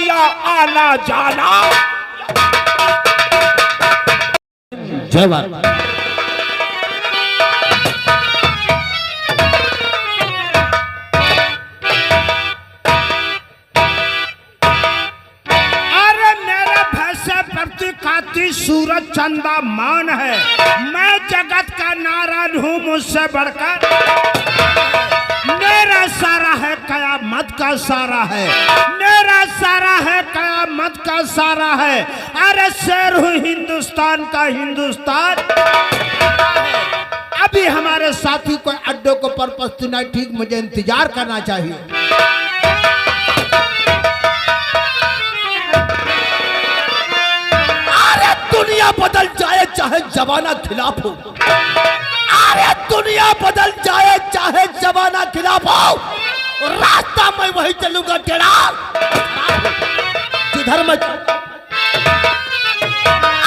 किया आना जाना। जय बाबा। सूरज चंदा मान है, मैं जगत का नारायण हूँ, मुझसे बढ़कर मेरा सारा है कयामत का सारा है, मेरा सारा है कयामत का सारा है। अरे शेर हूँ हिंदुस्तान का हिंदुस्तान। अभी हमारे साथी को अड्डे को पर्पस नहीं ठीक, मुझे इंतजार करना चाहिए। दुनिया बदल जाए चाहे जमाना खिलाफ हो, अरे दुनिया बदल जाए चाहे जमाना खिलाफ हो, रास्ता मैं वही चलूंगा टेढ़ा जिधर मैं,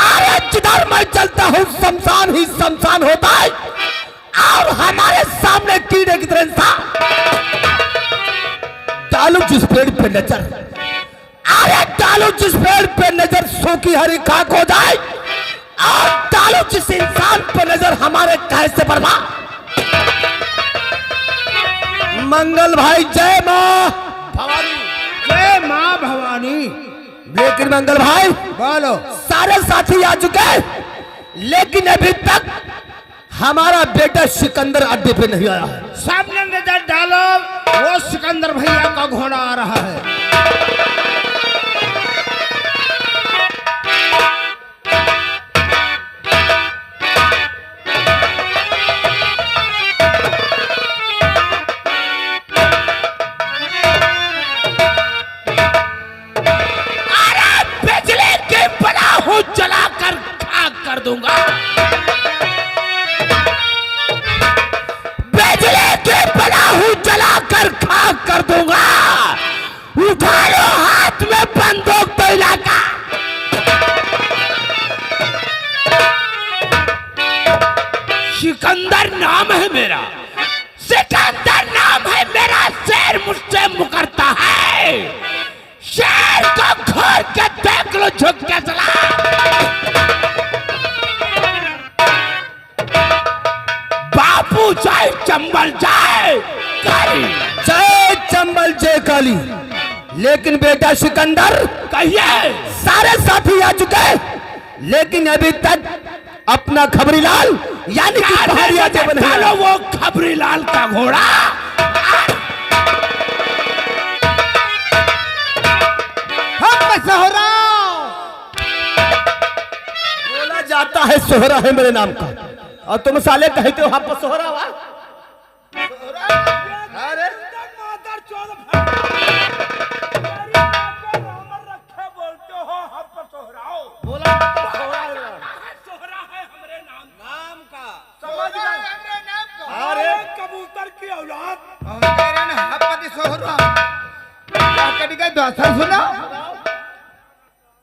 अरे जिधर मैं चलता हूँ शमशान ही शमशान होता है। और हमारे सामने कीड़े की तरह इंसान डालू जिस पेड़ पे नजर, अरे डालू जिस पेड़ पे नजर सूखी हरी खाक हो जाए, और डालू जिस इंसान पे नजर हमारे कहे से बर्बाद। मंगल भाई जय मां भवानी, जय मां भवानी। लेकिन मंगल भाई बोलो। सारे साथी आ चुके, लेकिन अभी तक हमारा बेटा सिकंदर अड्डे पे नहीं आया। सामने नजर डालो, वो सिकंदर भैया का घोड़ा आ रहा है। जलाकर खाक कर दूंगा, बिजली के बना हूं जलाकर खाक कर दूंगा। उठा लो हाथ में बंदूक तो इलाका। सिकंदर नाम है मेरा, सिकंदर नाम है मेरा, शेर मुझसे मुकरता है। शेर को खोल के देख लो झुक के चला। बापू जय चंबल जय काली, जय चंबल जय काली। लेकिन बेटा सिकंदर कहिए। सारे साथी आ चुके, लेकिन अभी तक अपना खबरीलाल यानी कि पहाड़िया जब डालो वो खबरीलाल का घोड़ा। सोहरा बोला जाता है, सोहरा है मेरे नाम का, और तुम साले कहते हो हाँ पर सोहरा हुआ। अरे बोलते हो हम पर सोहराओ, बोला सोहरा है हमरे नाम का, समझ गए? हमरे नाम का। अरे कबूतर की औलाद हम कह रहे हैं हपति सोहरा क्या करी गए दोस्त सुनो,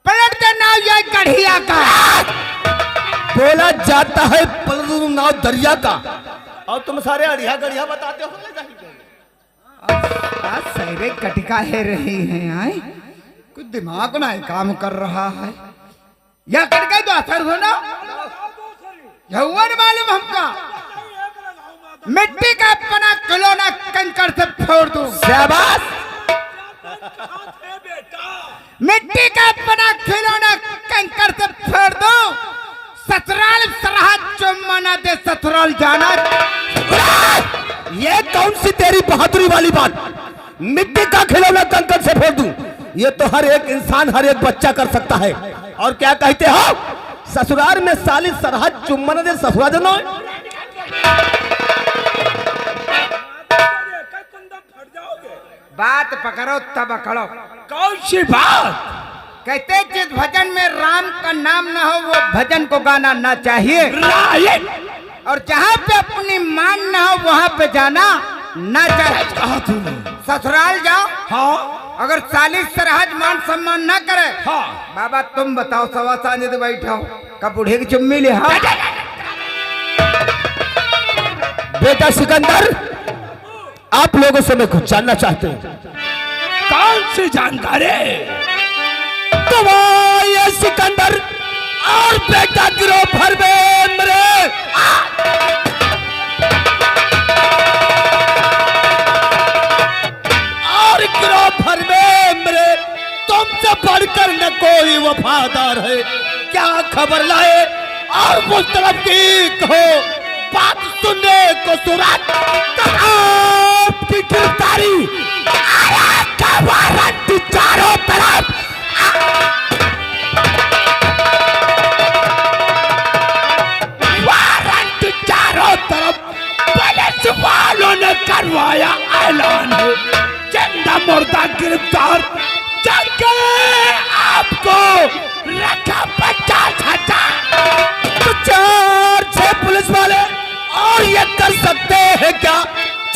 पलटते नाव ये कढ़िया का, बोला जाता है पलटू नाव दरिया का, और तुम सारे अड़िया गड़िया बताते हो। आज सहरे कटिका है रही हैं आए, कुछ दिमाग ना काम कर रहा है। या कर गए दोस्त सुनो, यौवन मालूम हमका, मिट्टी का अपना खिलौना कंकड़ से फोड़ दूं। शाबाश। मिट्टी का अपना खिलौना कंकड़ से फोड़ दूं। ससुराल सरहद चुम्मा दे ससुराल जाना। ये कौन सी तेरी बहादुरी वाली बात, मिट्टी का खिलौना कंकड़ से फोड़ दूं? ये तो हर एक इंसान हर एक बच्चा कर सकता है। और क्या कहते हो, ससुराल में साली सरहद चुम्मा दे ससुरा जनो। बात पकड़ो तब अकड़ो। कौन सी बात? कहते जिस भजन में राम का नाम ना हो वो भजन को गाना ना चाहिए, और जहाँ पे अपनी मान ना हो वहाँ पे जाना ना चाहिए। कहा तूने? ससुराल जाओ, हाँ अगर सालिस सरहद मान सम्मान ना करे, हाँ। बाबा तुम बताओ, सवा साल तो बैठा हो, कब बूढ़े की चुम्मी ले। हाँ बेटा सिकंदर, आप लोगों से मैं कुछ जानना चाहते हूँ। कौन सी जानकारी? तुम ये सिकंदर और बेटा गिरो भर में मेरे और गिरो भर में मेरे तुमसे बढ़कर न कोई वफादार है। क्या खबर लाए और मुझ तरफ की कहो बात सुनने को सूरत आपकी गिरफ्तारी का वारंट चारों तरफ वारंट चारों तरफ पुलिस वालों ने करवाया ऐलान है जिंदा मुर्दा गिरफ्तार जाके आपको रखा 50,000 तो 4-6 पुलिस वाले और ये कर सकते हैं क्या?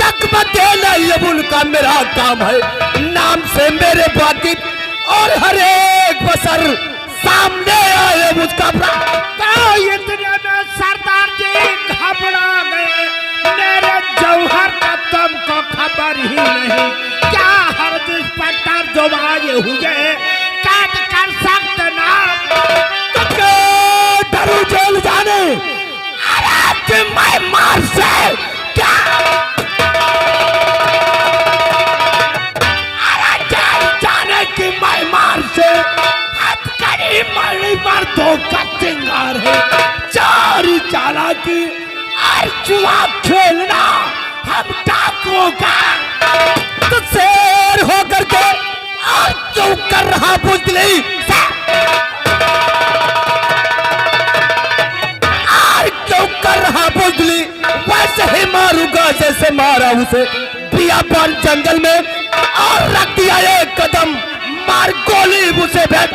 चकमा देना ये उनका मेरा काम है। नाम से मेरे वाकिफ और हर एक बसर सामने आए मुझका इतने में सरदार जी घबरा गए। मेरे जौहर का तुमको खबर ही नहीं। क्या हर इंस्पेक्टर जो आए हुए काट कर सकते ना डरू जेल जाने अरे मैं मार से क्या अरे जेल जाने की मैं मार से हथकड़ी मरनी पर दो का चिंगार है। चारी चालाकी और जुआ खेलना हम डाकुओं का तो शेर होकर के और तू कर रहा बुजली और क्यों कर रहा बुजली वैसे ही मारूंगा जैसे मारा उसे बियाबान जंगल में और रख दिया एक कदम मार गोली उसे भेद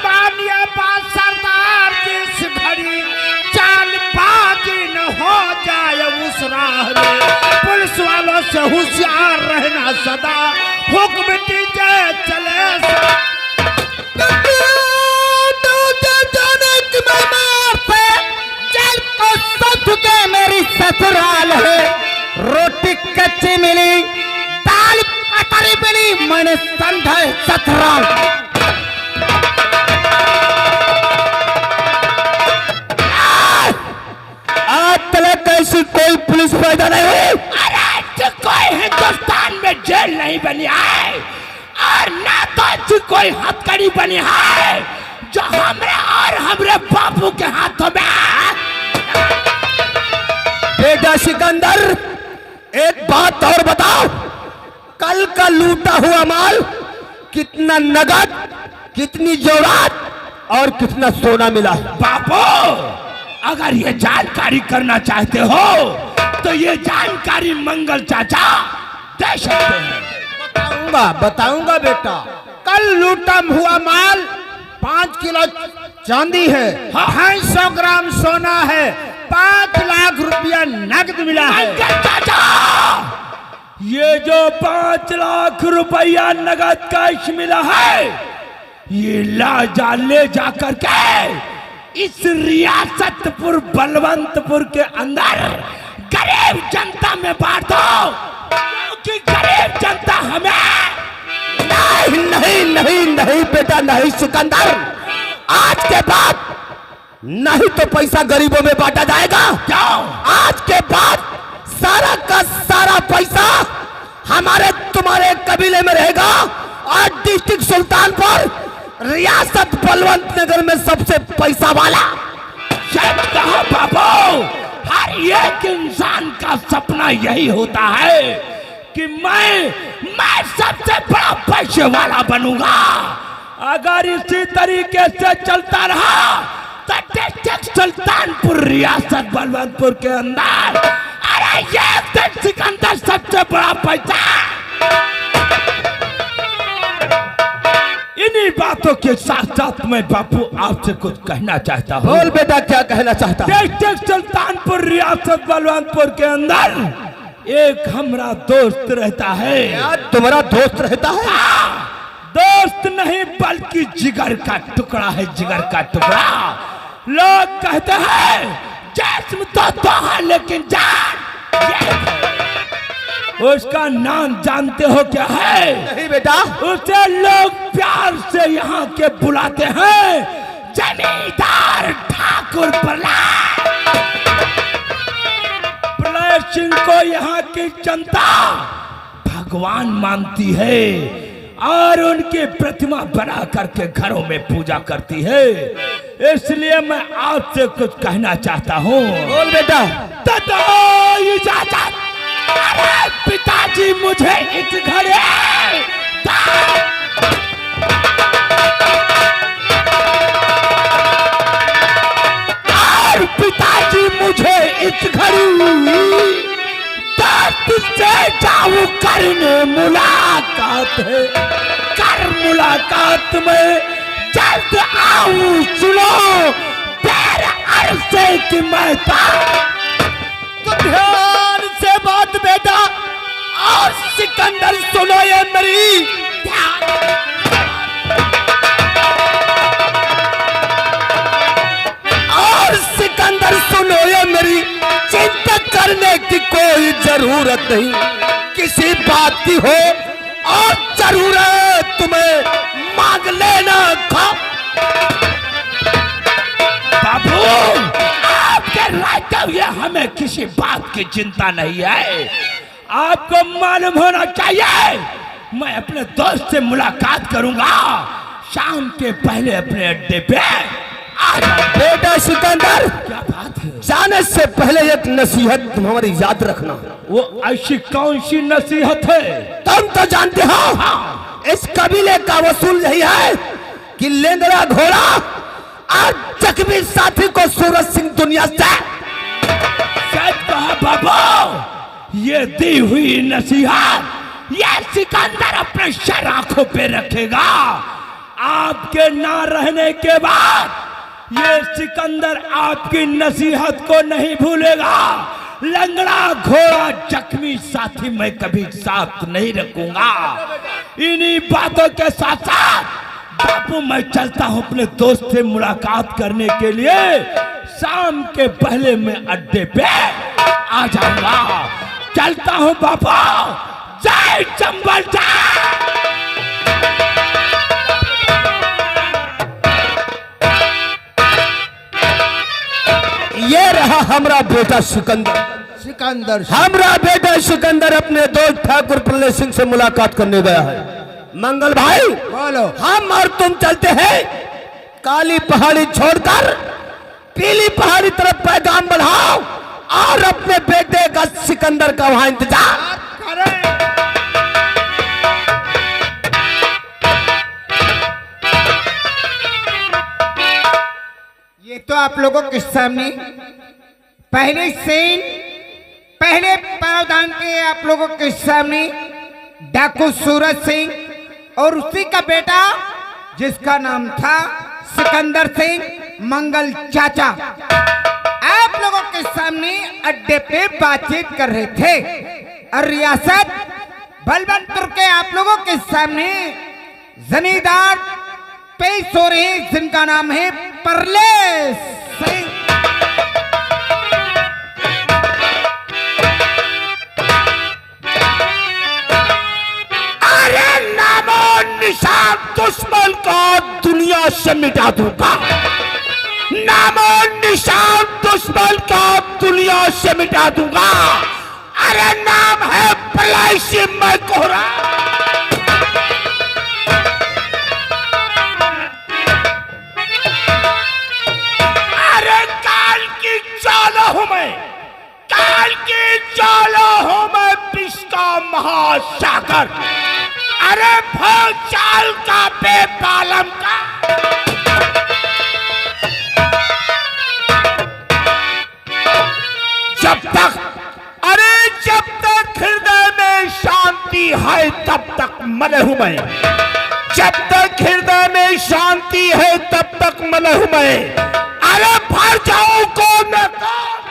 मानिए बात सरदार जिस घड़ी चालबाजी न हो जाए उस राह में पुलिस वालों से होशियार रहना सदा हुक्म दीजिए चले मेरी ससुराल है। रोटी कच्ची मिली दाल पतरी मिली मैंने समझा ससुराल। आज तक ऐसी कोई पुलिस पैदा नहीं हुई। अरे कोई हिंदुस्तान में जेल नहीं बनी है और ना तो ऐसी कोई हथकड़ी बनी है जो हमरे और हमरे बापू के हाथों में बेटा सिकंदर एक बात और बताओ कल का लूटा हुआ माल कितना नगद कितनी जेवरात और कितना सोना मिला? बापू अगर ये जानकारी करना चाहते हो तो ये जानकारी मंगल चाचा दे सकते हैं। बताऊंगा बेटा। कल लूटा हुआ माल 5 किलो चांदी है, 250 ग्राम सोना है, 5 लाख रुपया नकद मिला है। चाचा ये जो 5 लाख रुपया नगद कैश मिला है ये ले जाकर के इस रियासतपुर बलवंतपुर के अंदर गरीब जनता में बांट दो क्योंकि गरीब जनता हमें नहीं नहीं नहीं नहीं बेटा नहीं सिकंदर आज के बाद नहीं तो पैसा गरीबों में बांटा जाएगा। क्यों? आज के बाद सारा का सारा पैसा हमारे तुम्हारे कबीले में रहेगा और डिस्ट्रिक्ट सुल्तानपुर रियासत बलवंत नगर में सबसे पैसा वाला कहा बाबू हर एक इंसान का सपना यही होता है कि मैं सबसे बड़ा पैसे वाला बनूंगा। अगर इसी तरीके से चलता रहा तो डिस्ट्रिक्ट सुल्तानपुर रियासत बलवंतपुर के अंदर अरे ये सिकंदर सबसे बड़ा पैसा। इन्हीं बातों के साथ साथ मैं बापू आपसे कुछ कहना चाहता हूँ। बोल बेटा क्या कहना चाहता है? डिस्ट्रिक्ट सुल्तानपुर रियासत बलवंतपुर के अंदर एक हमारा दोस्त रहता है। तुम्हारा दोस्त रहता है? दोस्त नहीं बल्कि जिगर का टुकड़ा है, जिगर का टुकड़ा। लोग कहते हैं जिस्म तो है लेकिन जान उसका नाम जानते हो क्या है? नहीं बेटा। उसे लोग प्यार से यहाँ के बुलाते हैं जमींदार ठाकुर प्रलय सिंह को यहाँ की जनता भगवान मानती है और उनकी प्रतिमा बना करके घरों में पूजा करती है। इसलिए मैं आपसे कुछ कहना चाहता हूँ। बोल बेटा। इजाजत। अरे पिताजी मुझे इस घरे और पिताजी मुझे इस घड़ी तुझसे जाऊं करने मुलाकात है। कर मुलाकात में जल्द आऊं सुनो तेरे अरसे की महता। तो ध्यान से बात बेटा और सिकंदर सुनो ये मेरी। और सिकंदर सुनो ये मेरी। चिंता करने की कोई जरूरत नहीं किसी बात की हो और जरूरत तुम्हें मांग लेना खा। बाबू आपके रहते हुए हमें किसी बात की चिंता नहीं है। आपको मालूम होना चाहिए मैं अपने दोस्त से मुलाकात करूंगा शाम के पहले अपने अड्डे पे। बेटा सिकंदर क्या बात है? जाने से पहले एक नसीहत तुम्हारी याद रखना। वो ऐसी कौन सी नसीहत है? तुम तो जानते हो हाँ। इस कबीले का वसूल यही है कि लेंगड़ा घोड़ा और जख्मी साथी को सूरज सिंह दुनिया से। सच कहा बाबू। ये दी हुई नसीहत ये सिकंदर अपने सर आंखों पे रखेगा। आपके ना रहने के बाद ये सिकंदर आपकी नसीहत को नहीं भूलेगा। लंगड़ा घोड़ा जख्मी साथी मैं कभी साथ नहीं रखूंगा। इन्हीं बातों के साथ साथ बापू मैं चलता हूं अपने दोस्त से मुलाकात करने के लिए। शाम के पहले मैं अड्डे पे आ जाऊंगा। चलता हूं बापू। जय चंबल जय। ये रहा हमरा बेटा सिकंदर। हमरा बेटा सिकंदर अपने दोस्त ठाकुर प्रलय सिंह से मुलाकात करने गया है। मंगल भाई बोलो। हम और तुम चलते हैं काली पहाड़ी छोड़कर पीली पहाड़ी तरफ पैगाम बढ़ाओ और अपने बेटे का सिकंदर का वहां इंतजार करें। ये तो आप लोगों के सामने पहले सीन पहले प्रावधान के आप लोगों के सामने डाकू सूरज सिंह और उसी का बेटा जिसका नाम था सिकंदर सिंह मंगल चाचा आप लोगों के सामने अड्डे पे बातचीत कर रहे थे। और रियासत बलवंतपुर के आप लोगों के सामने जमींदार पेश हो रहे जिनका नाम है प्रलय सिंह। अरे नामो निशान दुश्मन को दुनिया से मिटा दूंगा। नामो निशान दुश्मन को दुनिया से मिटा दूंगा। अरे नाम है प्रलय सिंह मैं कोहरा। काल की चालो हूं मैं विश्व का महासागर। अरे भौचाल का बेपालम का जब तक हृदय में शांति है तब तक मले हूं मैं। जब तक हृदय में शांति है तब तक मले हूं मैं। अरे भर जाऊं कौन न कौन।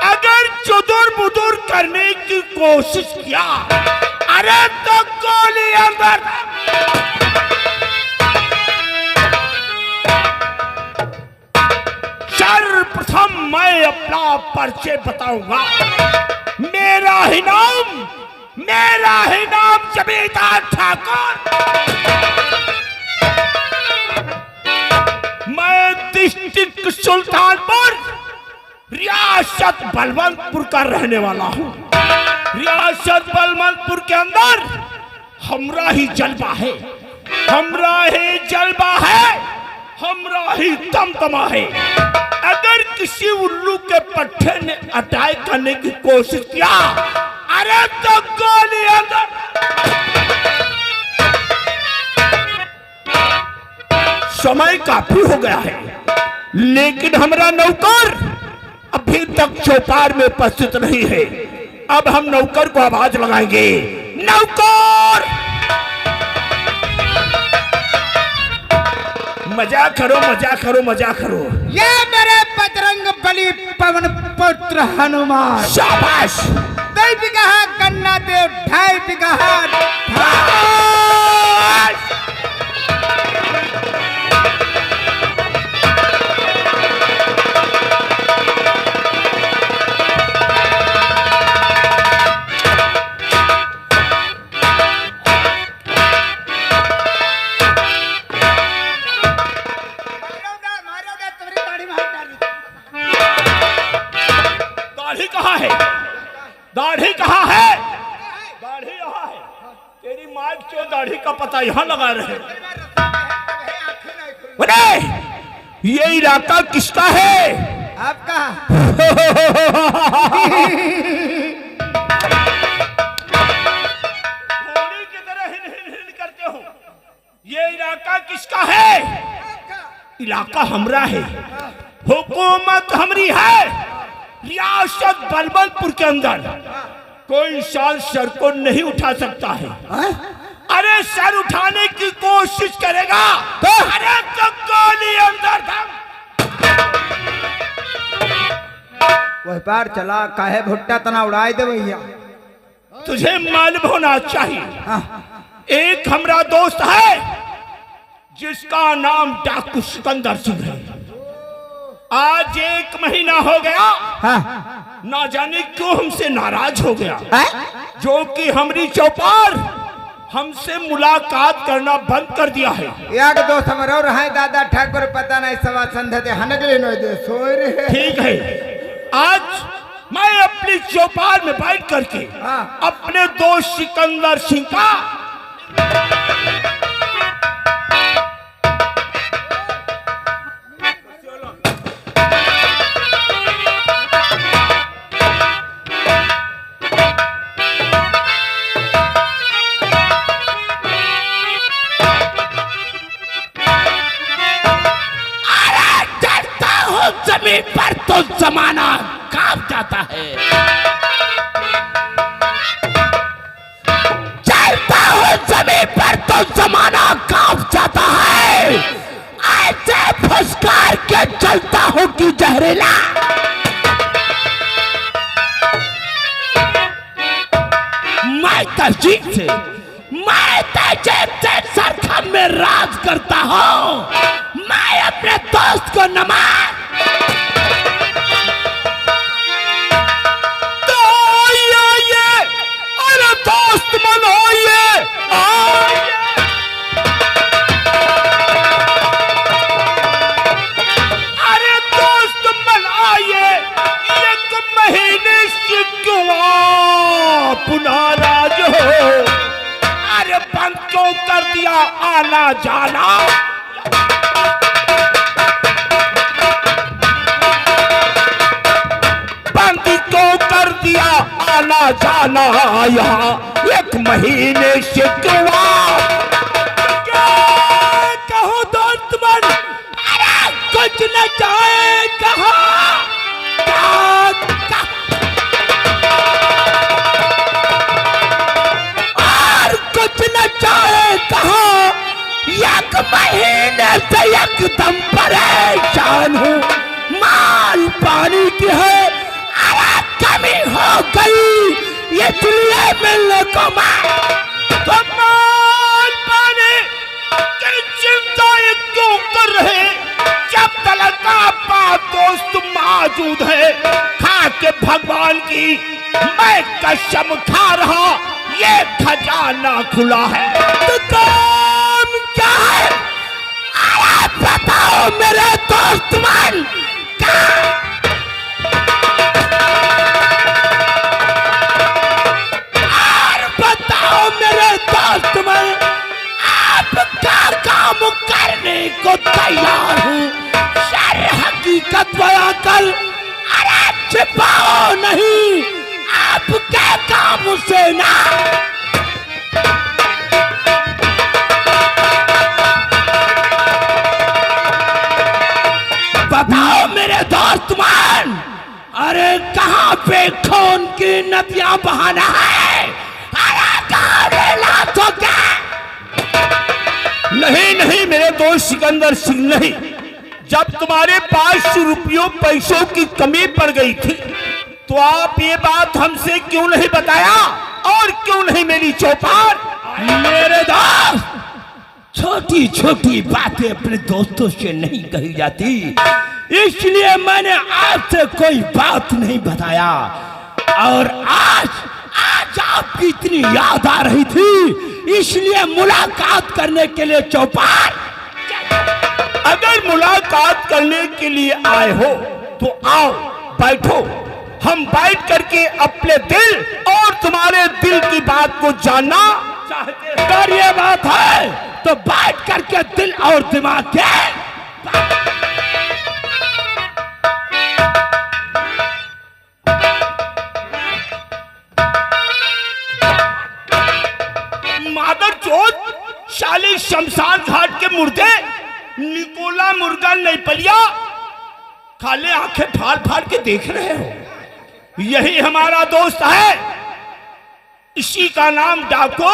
अगर चुदुर बुदुर करने की कोशिश किया अरे तो गोली अंदर। सर्वप्रथम प्रथम मैं अपना परिचय बताऊंगा। मेरा ही नाम जमींदार ठाकुर। मैं डिस्ट्रिक्ट सुल्तानपुर रियासत बलवंतपुर का रहने वाला हूँ। रियासत बलवंतपुर के अंदर हमरा ही जलवा है, हमरा ही दमदमा है। अगर किसी उल्लू के पट्टे ने अटैक करने की कोशिश किया, अरे तो गोली अंदर। समय काफी हो गया है, लेकिन हमारा नौकर अभी तक चौपार में उपस्थित नहीं है। अब हम नौकर को आवाज लगाएंगे, नौकर! मजाक करो। ये मेरे बजरंग बली पवन पुत्र हनुमान। शाबाश। 2 बीघा गन्ना दे 2.5 बीघा। दाढ़ी कहाँ है? दाढ़ी यहाँ है। तेरी माँ क्यों दाढ़ी का पता यहाँ लगा रहे? अरे ये इलाका किसका है? आपका। घोड़ी की तरह हिल करते हो। ये इलाका किसका है? इलाका हमरा है, हुकूमत हमरी है। रियासत बलवंतपुर के अंदर कोई इंसान सर को नहीं उठा सकता है। अरे सर उठाने की कोशिश करेगा तो अरे तो गोली अंदर दम। वह पार चला काहे भुट्टा तना उड़ाए दे भैया। तुझे मालूम होना चाहिए, एक हमारा दोस्त है जिसका नाम डाकू सिकंदर सिंह है। आज 1 महीना हो गया, ना जाने क्यों हमसे नाराज हो गया, जो कि हमारी चौपार हमसे मुलाकात करना बंद कर दिया है। यार दोस्त हमारा और है दादा ठाकुर पता नहीं सवा संध्या दे हनगले नो दे सोए रे। ठीक है, आज मैं अपनी चौपाल में बैठ करके अपने दोस्त सिकंदर सिंह का जमीन पर तो जमाना कांप जाता है। चलता हूँ जमीन पर तो जमाना कांप जाता है। ऐसे फुसकार के चलता हूँ कि जहरीला। मैं तहजीब से सरखम में राज करता हूँ। मैं अपने दोस्त को नमाज दोस्त मनोइए, अरे दोस्त मनाइए, 1 महीने से क्यों पुनः राज हो। अरे बंद क्यों कर दिया आना जाना? बंद क्यों कर दिया आना जाना? यहाँ 1 महीने से क्यों कहो दोस्त मन? अरे कुछ न चाहे कहा और कुछ न चाहे कहा। 1 महीने से एकदम परेशान हूँ। माल पानी की है कमी हो गई, ये दुनिया मिलने को माल पानी की चिंता क्यों कर रहे? जब तक आपका दोस्त मौजूद है, खा के भगवान की मैं कसम खा रहा, ये खजाना खुला है। तो काम क्या है? अरे बताओ मेरे दोस्त मन, बताओ मेरे दोस्त मन, आपका काम करने को तैयार हूँ। सर हकीकत बयां कर, अरे छिपाओ नहीं, आपके काम से ना। बताओ मेरे दोस्त मान, अरे कहाँ पे खून की नदियां बहाना है? अरे कहाँ मिला तो क्या? नहीं नहीं मेरे दोस्त सिकंदर सिंह नहीं, जब तुम्हारे पास रुपयों पैसों की कमी पड़ गई थी तो आप ये बात हमसे क्यों नहीं बताया, और क्यों नहीं मेरी चौपाल? मेरे दोस्त, छोटी छोटी बातें अपने दोस्तों से नहीं कही जाती, इसलिए मैंने आपसे कोई बात नहीं बताया। और आज आपकी इतनी याद आ रही थी, इसलिए मुलाकात करने के लिए चौपाल। अगर मुलाकात करने के लिए आए हो तो आओ, बैठो, हम बैठ करके अपने दिल और तुम्हारे दिल की बात को जानना चाहते हैं। अगर ये बात है तो बैठ करके दिल और दिमाग के मादर चोद, शाली शमशान घाट के मुर्दे निकोला मुर्गा नहीं पलिया, खाले आंखें फाड़ फाड़ के देख रहे हो। यही हमारा दोस्त है, इसी का नाम डाकू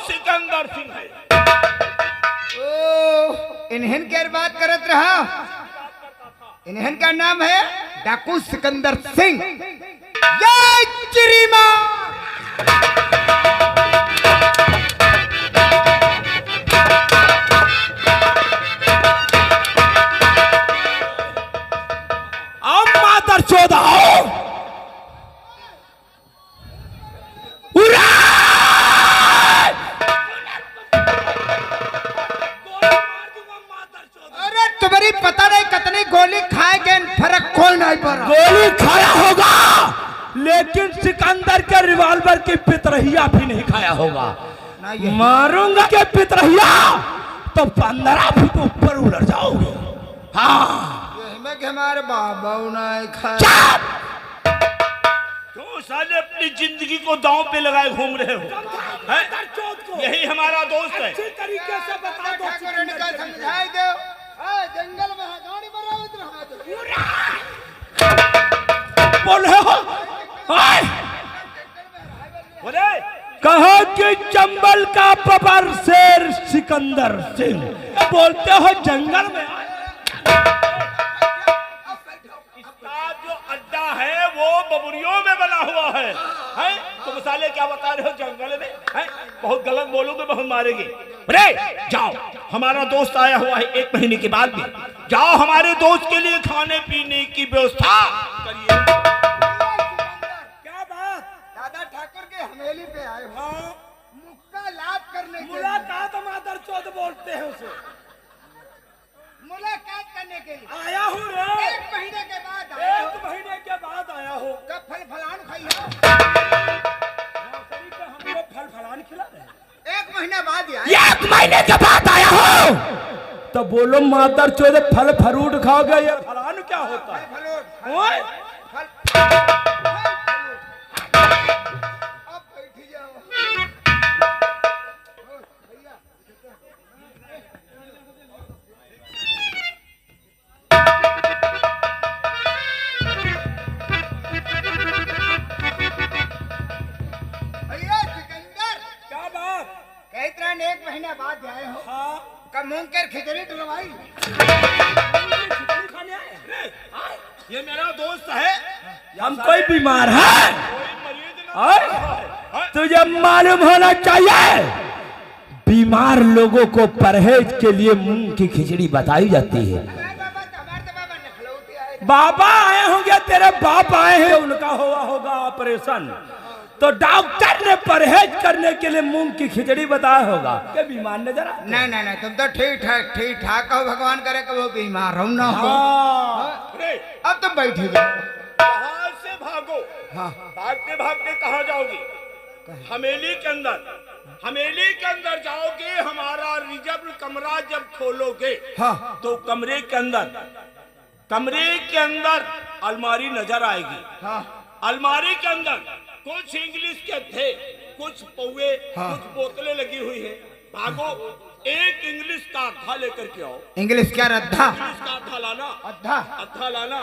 सिकंदर सिंह है। ओ इन्हन के बात करत रहा, इन्हन का नाम है डाकू सिकंदर सिंह। जय श्री मां। मादर चौदह अरे तुम्हारी पता नहीं कितनी गोली खाए गए, फर्क कोई नहीं पड़ा। गोली खाया होगा, लेकिन सिकंदर के रिवॉल्वर की पितरहिया भी नहीं खाया होगा। मारूंगा के पितरहिया तो 15 फीट ऊपर उड़ जाओगे। हाँ हमारे बाबा नहीं खाया। क्यों साले अपनी जिंदगी को दांव पे लगाए घूम रहे हो? यही हमारा दोस्त है। अच्छी तरीके से बता दो, समझाई दो। जंगल में गाड़ी बोले हो बोले कहो कि चंबल का बबर शेर सिकंदर सिंह, बोलते हो जंगल में। जो अड्डा है वो बबुरियों में बना हुआ है? तुम साले क्या बता रहे हो जंगल में? बहुत गलत बोलोगे, बहुत मारेंगे। अरे जाओ, हमारा दोस्त आया हुआ है 1 महीने के बाद में, जाओ हमारे दोस्त के लिए खाने पीने की व्यवस्था करिए। क्या बात, दादा ठाकुर के हवेली पे आए हो? मुक्का लाभ करने के मुलाकात मादर चौथ बोलते हैं उसे। मुलाकात करने के लिए आया हूँ रे। 1 महीने के बाद 1 महीने के बाद आया हो। कब फल फलान खाई हो? हमको फल फलान खिला रहे। 1 महीने बाद आया। 1 महीने के बाद आया हो तो बोलो मादर चौदह फल फ्रूट खाओगे, ये फलान क्या होता है? अब बैठ जाओ। कहते 1 महीने बाद आए हो। हाँ। कब मूंग कर खिचड़ी डलवाई? ये मेरा दोस्त है। हम कोई बीमार है? तुझे मालूम होना चाहिए, बीमार लोगों को परहेज के लिए मूंग की खिचड़ी बताई जाती है। बाबा आए होंगे, तेरे बाप आए हैं, उनका हुआ होगा ऑपरेशन, तो डॉक्टर ने परहेज करने के लिए मूंग की खिचड़ी बताया होगा। क्या बीमार नजर आ? नहीं तुम तो ठीक ठाक हो, भगवान करे कि वो बीमार हो ना हो। अरे अब तुम बैठे जाओ। कहाँ से भागो? हाँ भागते भागते कहाँ जाओगी? हवेली के अंदर जाओगे। हमारा रिजर्व कमरा जब खोलोगे हाँ तो कमरे के अंदर अलमारी नजर आएगी। हाँ अलमारी के अंदर कुछ इंग्लिश के थे, कुछ पौवे, हाँ। कुछ बोतलें लगी हुई है। भागो, एक इंग्लिश का अद्धा लेकर के आओ। इंग्लिश क्या रद्दा? इंग्लिश का अद्धा लाना, अद्धा अद्धा लाना।